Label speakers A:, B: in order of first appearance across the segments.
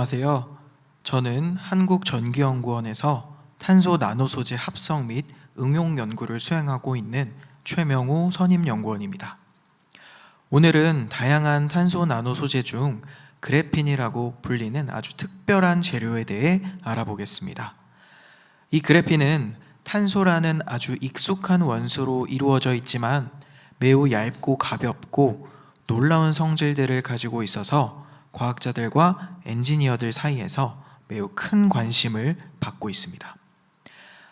A: 안녕하세요. 저는 한국전기연구원에서 탄소 나노 소재 합성 및 응용 연구를 수행하고 있는 최명우 선임연구원입니다. 오늘은 다양한 탄소 나노 소재 중 그래핀이라고 불리는 아주 특별한 재료에 대해 알아보겠습니다. 이 그래핀은 탄소라는 아주 익숙한 원소로 이루어져 있지만 매우 얇고 가볍고 놀라운 성질들을 가지고 있어서 과학자들과 엔지니어들 사이에서 매우 큰 관심을 받고 있습니다.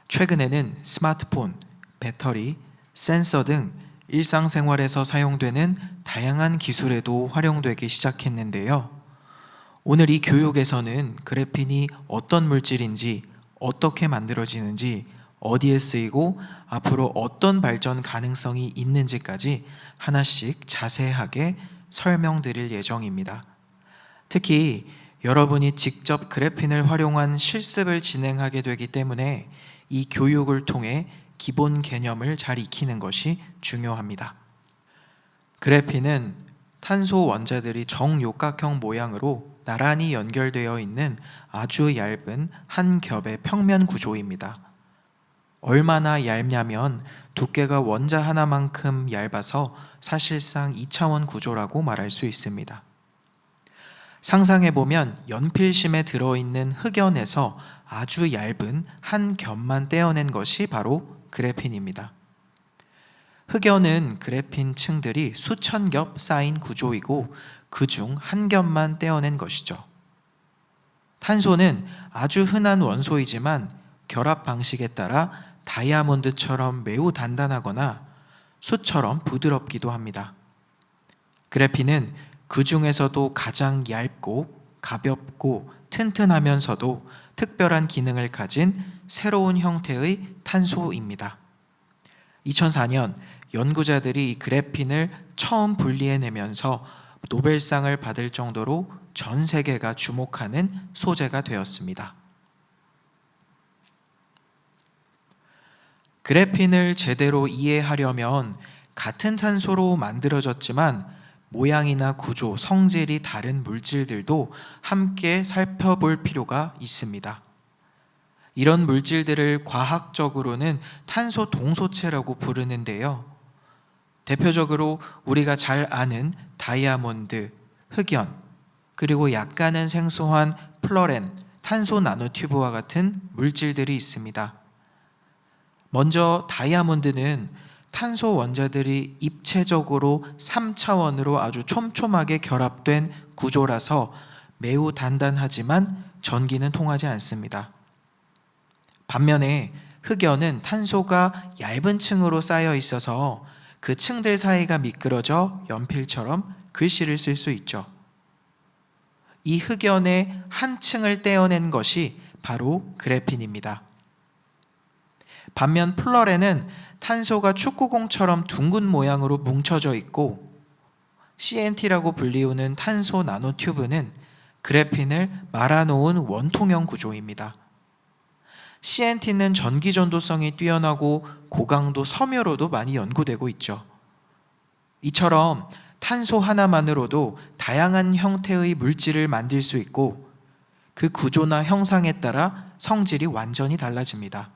A: 최근에는 스마트폰, 배터리, 센서 등 일상생활에서 사용되는 다양한 기술에도 활용되기 시작했는데요. 오늘 이 교육에서는 그래핀이 어떤 물질인지, 어떻게 만들어지는지, 어디에 쓰이고 앞으로 어떤 발전 가능성이 있는지까지 하나씩 자세하게 설명드릴 예정입니다. 특히 여러분이 직접 그래핀을 활용한 실습을 진행하게 되기 때문에 이 교육을 통해 기본 개념을 잘 익히는 것이 중요합니다. 그래핀은 탄소 원자들이 정육각형 모양으로 나란히 연결되어 있는 아주 얇은 한 겹의 평면 구조입니다. 얼마나 얇냐면 두께가 원자 하나만큼 얇아서 사실상 2차원 구조라고 말할 수 있습니다. 상상해보면 연필심에 들어있는 흑연에서 아주 얇은 한 겹만 떼어낸 것이 바로 그래핀입니다. 흑연은 그래핀 층들이 수천 겹 쌓인 구조이고 그중 한 겹만 떼어낸 것이죠. 탄소는 아주 흔한 원소이지만 결합 방식에 따라 다이아몬드처럼 매우 단단하거나 숯처럼 부드럽기도 합니다. 그래핀은 그 중에서도 가장 얇고 가볍고 튼튼하면서도 특별한 기능을 가진 새로운 형태의 탄소입니다. 2004년 연구자들이 이 그래핀을 처음 분리해내면서 노벨상을 받을 정도로 전 세계가 주목하는 소재가 되었습니다. 그래핀을 제대로 이해하려면 같은 탄소로 만들어졌지만 모양이나 구조, 성질이 다른 물질들도 함께 살펴볼 필요가 있습니다. 이런 물질들을 과학적으로는 탄소 동소체라고 부르는데요. 대표적으로 우리가 잘 아는 다이아몬드, 흑연, 그리고 약간은 생소한 플러렌, 탄소 나노튜브와 같은 물질들이 있습니다. 먼저 다이아몬드는 탄소 원자들이 입체적으로 3차원으로 아주 촘촘하게 결합된 구조라서 매우 단단하지만 전기는 통하지 않습니다. 반면에 흑연은 탄소가 얇은 층으로 쌓여 있어서 그 층들 사이가 미끄러져 연필처럼 글씨를 쓸 수 있죠. 이 흑연의 한 층을 떼어낸 것이 바로 그래핀입니다. 반면 플러렌은 탄소가 축구공처럼 둥근 모양으로 뭉쳐져 있고 CNT라고 불리우는 탄소 나노튜브는 그래핀을 말아놓은 원통형 구조입니다. CNT는 전기 전도성이 뛰어나고 고강도 섬유로도 많이 연구되고 있죠. 이처럼 탄소 하나만으로도 다양한 형태의 물질을 만들 수 있고 그 구조나 형상에 따라 성질이 완전히 달라집니다.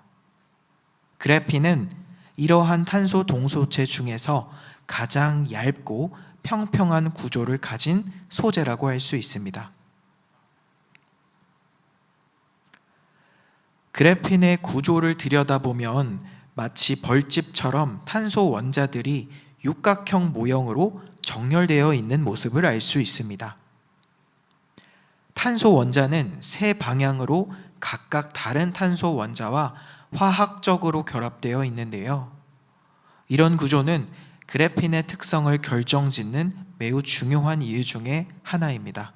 A: 그래핀은 이러한 탄소 동소체 중에서 가장 얇고 평평한 구조를 가진 소재라고 할 수 있습니다. 그래핀의 구조를 들여다보면 마치 벌집처럼 탄소 원자들이 육각형 모형으로 정렬되어 있는 모습을 알 수 있습니다. 탄소 원자는 세 방향으로 각각 다른 탄소 원자와 화학적으로 결합되어 있는데요. 이런 구조는 그래핀의 특성을 결정짓는 매우 중요한 이유 중에 하나입니다.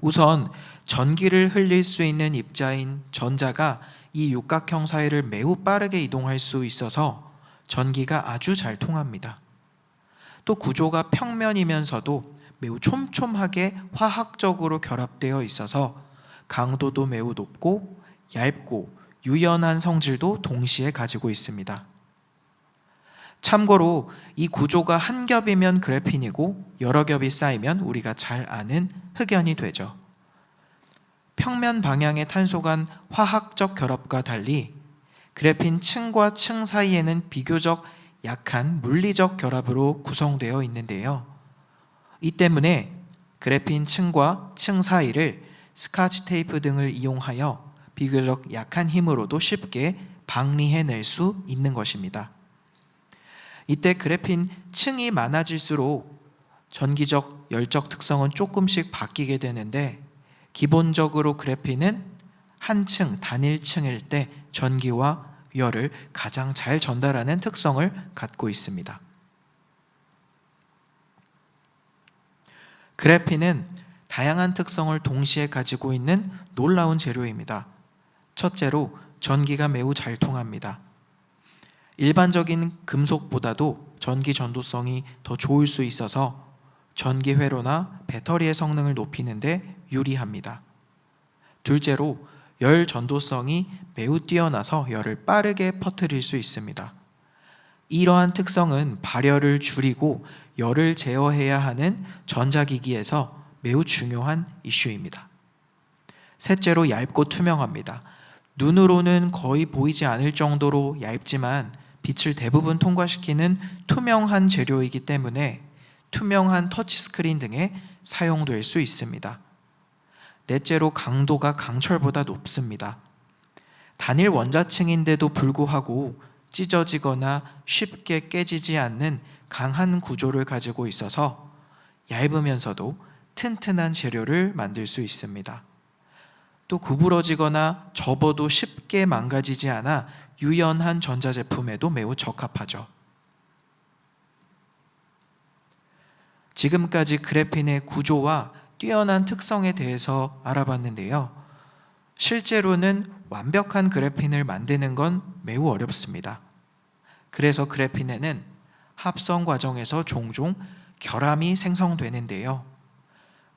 A: 우선 전기를 흘릴 수 있는 입자인 전자가 이 육각형 사이를 매우 빠르게 이동할 수 있어서 전기가 아주 잘 통합니다. 또 구조가 평면이면서도 매우 촘촘하게 화학적으로 결합되어 있어서 강도도 매우 높고 얇고 유연한 성질도 동시에 가지고 있습니다. 참고로 이 구조가 한 겹이면 그래핀이고 여러 겹이 쌓이면 우리가 잘 아는 흑연이 되죠. 평면 방향의 탄소 간 화학적 결합과 달리 그래핀 층과 층 사이에는 비교적 약한 물리적 결합으로 구성되어 있는데요. 이 때문에 그래핀 층과 층 사이를 스카치 테이프 등을 이용하여 비교적 약한 힘으로도 쉽게 방리해낼 수 있는 것입니다. 이때 그래핀 층이 많아질수록 전기적 열적 특성은 조금씩 바뀌게 되는데, 기본적으로 그래핀은 한 층, 단일층일 때 전기와 열을 가장 잘 전달하는 특성을 갖고 있습니다. 그래핀은 다양한 특성을 동시에 가지고 있는 놀라운 재료입니다. 첫째로 전기가 매우 잘 통합니다. 일반적인 금속보다도 전기 전도성이 더 좋을 수 있어서 전기 회로나 배터리의 성능을 높이는 데 유리합니다. 둘째로 열 전도성이 매우 뛰어나서 열을 빠르게 퍼뜨릴 수 있습니다. 이러한 특성은 발열을 줄이고 열을 제어해야 하는 전자기기에서 매우 중요한 이슈입니다. 셋째로 얇고 투명합니다. 눈으로는 거의 보이지 않을 정도로 얇지만 빛을 대부분 통과시키는 투명한 재료이기 때문에 투명한 터치스크린 등에 사용될 수 있습니다. 넷째로 강도가 강철보다 높습니다. 단일 원자층인데도 불구하고 찢어지거나 쉽게 깨지지 않는 강한 구조를 가지고 있어서 얇으면서도 튼튼한 재료를 만들 수 있습니다. 또 구부러지거나 접어도 쉽게 망가지지 않아 유연한 전자제품에도 매우 적합하죠. 지금까지 그래핀의 구조와 뛰어난 특성에 대해서 알아봤는데요. 실제로는 완벽한 그래핀을 만드는 건 매우 어렵습니다. 그래서 그래핀에는 합성 과정에서 종종 결함이 생성되는데요.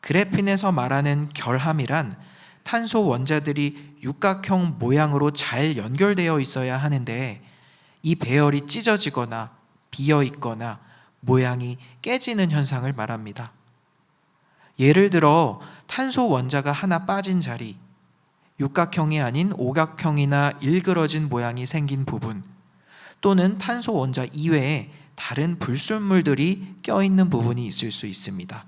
A: 그래핀에서 말하는 결함이란 탄소 원자들이 육각형 모양으로 잘 연결되어 있어야 하는데, 이 배열이 찢어지거나 비어 있거나 모양이 깨지는 현상을 말합니다. 예를 들어 탄소 원자가 하나 빠진 자리, 육각형이 아닌 오각형이나 일그러진 모양이 생긴 부분, 또는 탄소 원자 이외에 다른 불순물들이 껴있는 부분이 있을 수 있습니다.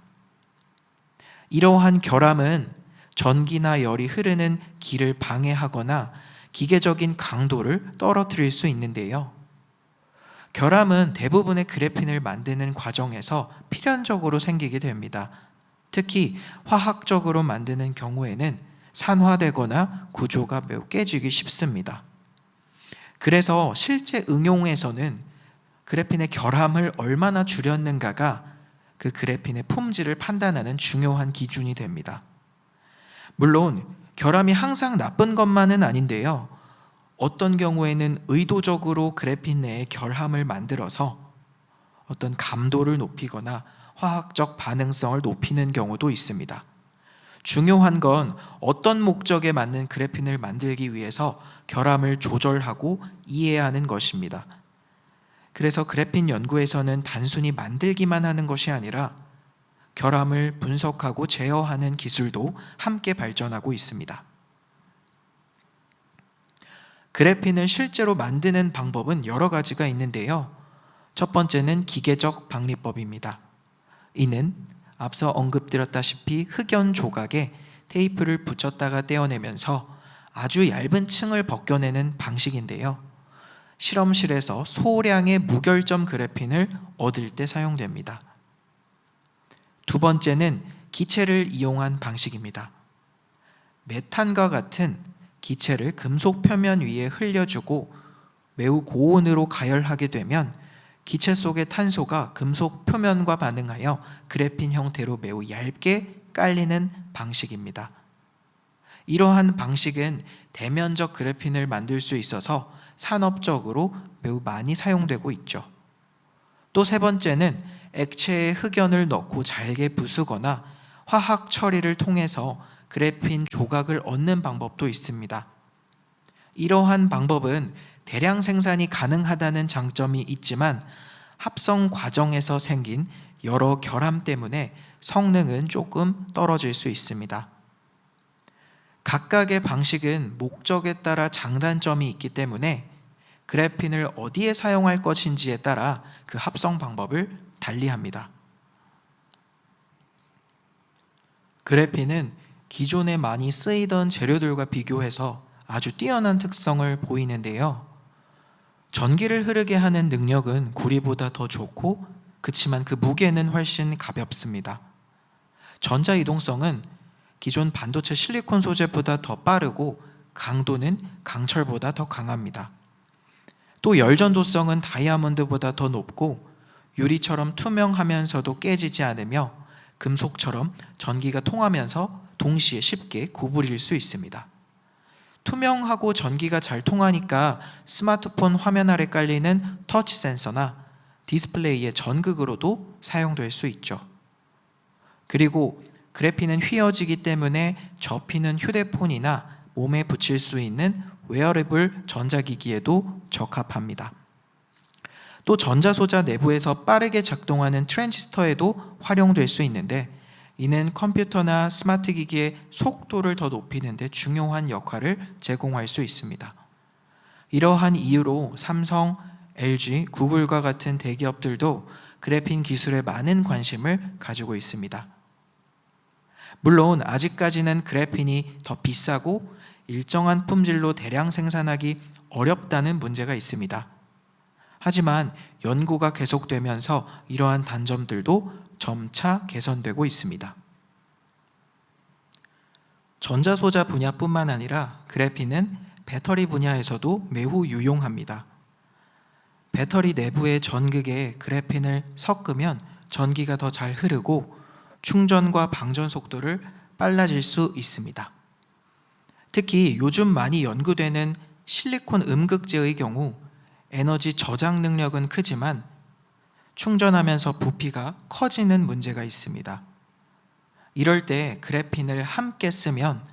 A: 이러한 결함은 전기나 열이 흐르는 길을 방해하거나 기계적인 강도를 떨어뜨릴 수 있는데요. 결함은 대부분의 그래핀을 만드는 과정에서 필연적으로 생기게 됩니다. 특히 화학적으로 만드는 경우에는 산화되거나 구조가 매우 깨지기 쉽습니다. 그래서 실제 응용에서는 그래핀의 결함을 얼마나 줄였는가가 그 그래핀의 품질을 판단하는 중요한 기준이 됩니다. 물론 결함이 항상 나쁜 것만은 아닌데요. 어떤 경우에는 의도적으로 그래핀 내에 결함을 만들어서 어떤 감도를 높이거나 화학적 반응성을 높이는 경우도 있습니다. 중요한 건 어떤 목적에 맞는 그래핀을 만들기 위해서 결함을 조절하고 이해하는 것입니다. 그래서 그래핀 연구에서는 단순히 만들기만 하는 것이 아니라 결함을 분석하고 제어하는 기술도 함께 발전하고 있습니다. 그래핀을 실제로 만드는 방법은 여러 가지가 있는데요. 첫 번째는 기계적 방리법입니다. 이는 앞서 언급드렸다시피 흑연 조각에 테이프를 붙였다가 떼어내면서 아주 얇은 층을 벗겨내는 방식인데요. 실험실에서 소량의 무결점 그래핀을 얻을 때 사용됩니다. 두 번째는 기체를 이용한 방식입니다. 메탄과 같은 기체를 금속 표면 위에 흘려주고 매우 고온으로 가열하게 되면 기체 속의 탄소가 금속 표면과 반응하여 그래핀 형태로 매우 얇게 깔리는 방식입니다. 이러한 방식은 대면적 그래핀을 만들 수 있어서 산업적으로 매우 많이 사용되고 있죠. 또 세 번째는 액체에 흑연을 넣고 잘게 부수거나 화학 처리를 통해서 그래핀 조각을 얻는 방법도 있습니다. 이러한 방법은 대량 생산이 가능하다는 장점이 있지만 합성 과정에서 생긴 여러 결함 때문에 성능은 조금 떨어질 수 있습니다. 각각의 방식은 목적에 따라 장단점이 있기 때문에 그래핀을 어디에 사용할 것인지에 따라 그 합성 방법을 달리합니다. 그래핀은 기존에 많이 쓰이던 재료들과 비교해서 아주 뛰어난 특성을 보이는데요. 전기를 흐르게 하는 능력은 구리보다 더 좋고, 그치만 그 무게는 훨씬 가볍습니다. 전자 이동성은 기존 반도체 실리콘 소재보다 더 빠르고, 강도는 강철보다 더 강합니다. 또 열전도성은 다이아몬드보다 더 높고, 유리처럼 투명하면서도 깨지지 않으며 금속처럼 전기가 통하면서 동시에 쉽게 구부릴 수 있습니다. 투명하고 전기가 잘 통하니까 스마트폰 화면 아래 깔리는 터치 센서나 디스플레이의 전극으로도 사용될 수 있죠. 그리고 그래핀은 휘어지기 때문에 접히는 휴대폰이나 몸에 붙일 수 있는 웨어러블 전자기기에도 적합합니다. 또 전자소자 내부에서 빠르게 작동하는 트랜지스터에도 활용될 수 있는데, 이는 컴퓨터나 스마트 기기의 속도를 더 높이는 데 중요한 역할을 제공할 수 있습니다. 이러한 이유로 삼성, LG, 구글과 같은 대기업들도 그래핀 기술에 많은 관심을 가지고 있습니다. 물론 아직까지는 그래핀이 더 비싸고 일정한 품질로 대량 생산하기 어렵다는 문제가 있습니다. 하지만 연구가 계속되면서 이러한 단점들도 점차 개선되고 있습니다. 전자소자 분야뿐만 아니라 그래핀은 배터리 분야에서도 매우 유용합니다. 배터리 내부의 전극에 그래핀을 섞으면 전기가 더 잘 흐르고 충전과 방전 속도를 빨라질 수 있습니다. 특히 요즘 많이 연구되는 실리콘 음극재의 경우 에너지 저장 능력은 크지만 충전하면서 부피가 커지는 문제가 있습니다. 이럴 때 그래핀을 함께 쓰면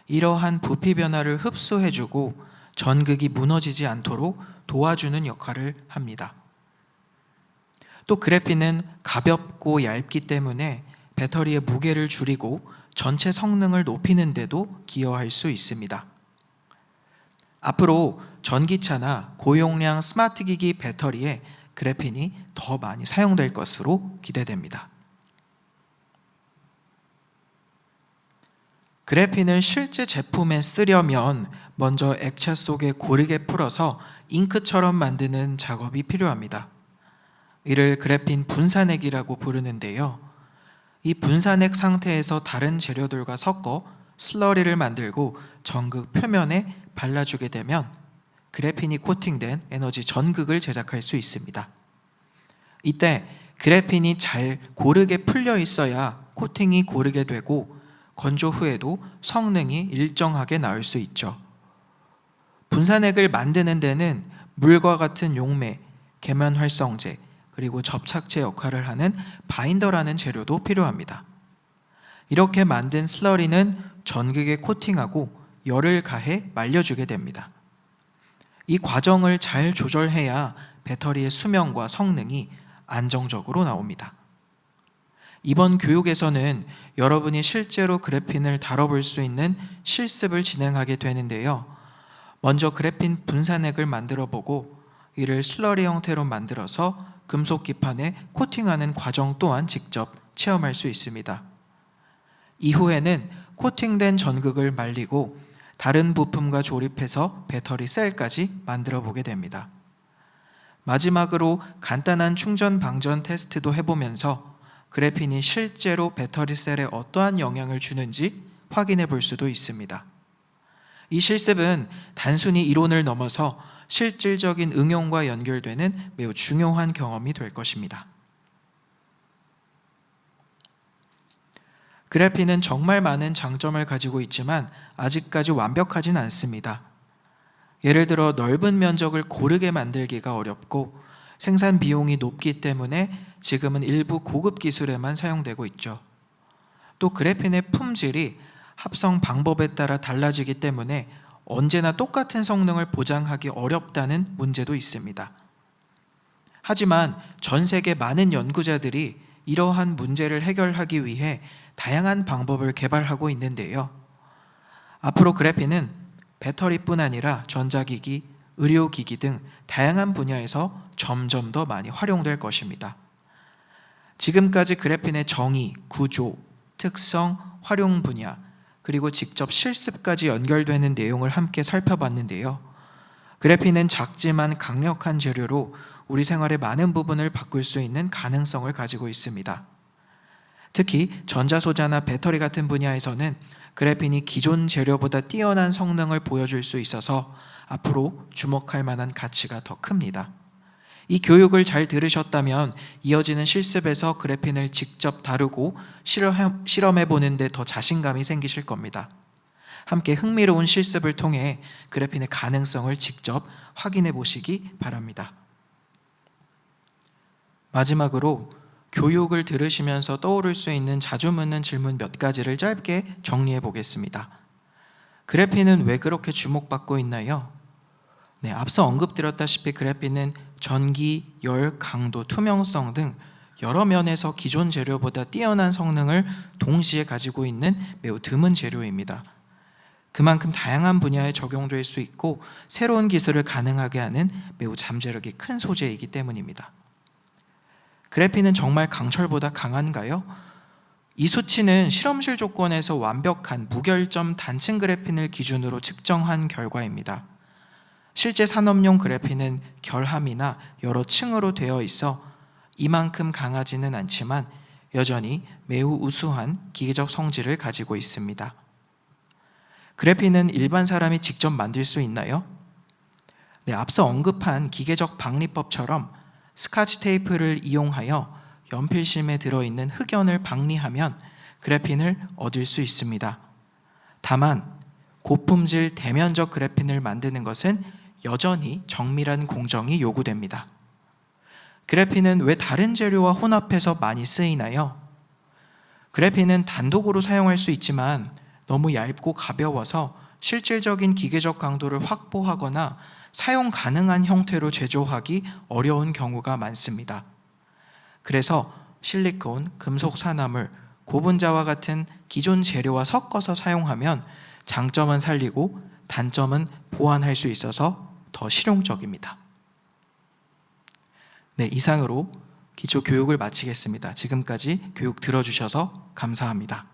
A: 이러한 부피 변화를 흡수해주고 전극이 무너지지 않도록 도와주는 역할을 합니다. 또 그래핀은 가볍고 얇기 때문에 배터리의 무게를 줄이고 전체 성능을 높이는 데도 기여할 수 있습니다. 앞으로 전기차나 고용량 스마트 기기 배터리에 그래핀이 더 많이 사용될 것으로 기대됩니다. 그래핀을 실제 제품에 쓰려면 먼저 액체 속에 고르게 풀어서 잉크처럼 만드는 작업이 필요합니다. 이를 그래핀 분산액이라고 부르는데요. 이 분산액 상태에서 다른 재료들과 섞어 슬러리를 만들고 전극 표면에 발라주게 되면 그래핀이 코팅된 에너지 전극을 제작할 수 있습니다. 이때 그래핀이 잘 고르게 풀려 있어야 코팅이 고르게 되고 건조 후에도 성능이 일정하게 나올 수 있죠. 분산액을 만드는 데는 물과 같은 용매, 계면 활성제, 그리고 접착제 역할을 하는 바인더라는 재료도 필요합니다. 이렇게 만든 슬러리는 전극에 코팅하고 열을 가해 말려주게 됩니다. 이 과정을 잘 조절해야 배터리의 수명과 성능이 안정적으로 나옵니다. 이번 교육에서는 여러분이 실제로 그래핀을 다뤄볼 수 있는 실습을 진행하게 되는데요. 먼저 그래핀 분산액을 만들어 보고 이를 슬러리 형태로 만들어서 금속 기판에 코팅하는 과정 또한 직접 체험할 수 있습니다. 이후에는 코팅된 전극을 말리고 다른 부품과 조립해서 배터리 셀까지 만들어 보게 됩니다. 마지막으로 간단한 충전 방전 테스트도 해보면서 그래핀이 실제로 배터리 셀에 어떠한 영향을 주는지 확인해 볼 수도 있습니다. 이 실습은 단순히 이론을 넘어서 실질적인 응용과 연결되는 매우 중요한 경험이 될 것입니다. 그래핀은 정말 많은 장점을 가지고 있지만 아직까지 완벽하진 않습니다. 예를 들어 넓은 면적을 고르게 만들기가 어렵고 생산 비용이 높기 때문에 지금은 일부 고급 기술에만 사용되고 있죠. 또 그래핀의 품질이 합성 방법에 따라 달라지기 때문에 언제나 똑같은 성능을 보장하기 어렵다는 문제도 있습니다. 하지만 전 세계 많은 연구자들이 이러한 문제를 해결하기 위해 다양한 방법을 개발하고 있는데요. 앞으로 그래핀은 배터리뿐 아니라 전자기기, 의료기기 등 다양한 분야에서 점점 더 많이 활용될 것입니다. 지금까지 그래핀의 정의, 구조, 특성, 활용 분야, 그리고 직접 실습까지 연결되는 내용을 함께 살펴봤는데요. 그래핀은 작지만 강력한 재료로 우리 생활의 많은 부분을 바꿀 수 있는 가능성을 가지고 있습니다. 특히 전자소자나 배터리 같은 분야에서는 그래핀이 기존 재료보다 뛰어난 성능을 보여줄 수 있어서 앞으로 주목할 만한 가치가 더 큽니다. 이 교육을 잘 들으셨다면 이어지는 실습에서 그래핀을 직접 다루고 실험해 보는데 더 자신감이 생기실 겁니다. 함께 흥미로운 실습을 통해 그래핀의 가능성을 직접 확인해 보시기 바랍니다. 마지막으로 교육을 들으시면서 떠오를 수 있는 자주 묻는 질문 몇 가지를 짧게 정리해 보겠습니다. 그래핀은 왜 그렇게 주목받고 있나요? 네, 앞서 언급드렸다시피 그래핀은 전기, 열, 강도, 투명성 등 여러 면에서 기존 재료보다 뛰어난 성능을 동시에 가지고 있는 매우 드문 재료입니다. 그만큼 다양한 분야에 적용될 수 있고 새로운 기술을 가능하게 하는 매우 잠재력이 큰 소재이기 때문입니다. 그래핀은 정말 강철보다 강한가요? 이 수치는 실험실 조건에서 완벽한 무결점 단층 그래핀을 기준으로 측정한 결과입니다. 실제 산업용 그래핀은 결함이나 여러 층으로 되어 있어 이만큼 강하지는 않지만 여전히 매우 우수한 기계적 성질을 가지고 있습니다. 그래핀은 일반 사람이 직접 만들 수 있나요? 네, 앞서 언급한 기계적 박리법처럼 스카치 테이프를 이용하여 연필심에 들어있는 흑연을 박리하면 그래핀을 얻을 수 있습니다. 다만 고품질 대면적 그래핀을 만드는 것은 여전히 정밀한 공정이 요구됩니다. 그래핀은 왜 다른 재료와 혼합해서 많이 쓰이나요? 그래핀은 단독으로 사용할 수 있지만 너무 얇고 가벼워서 실질적인 기계적 강도를 확보하거나 사용 가능한 형태로 제조하기 어려운 경우가 많습니다. 그래서 실리콘, 금속 산화물, 고분자와 같은 기존 재료와 섞어서 사용하면 장점은 살리고 단점은 보완할 수 있어서 더 실용적입니다. 네, 이상으로 기초 교육을 마치겠습니다. 지금까지 교육 들어주셔서 감사합니다.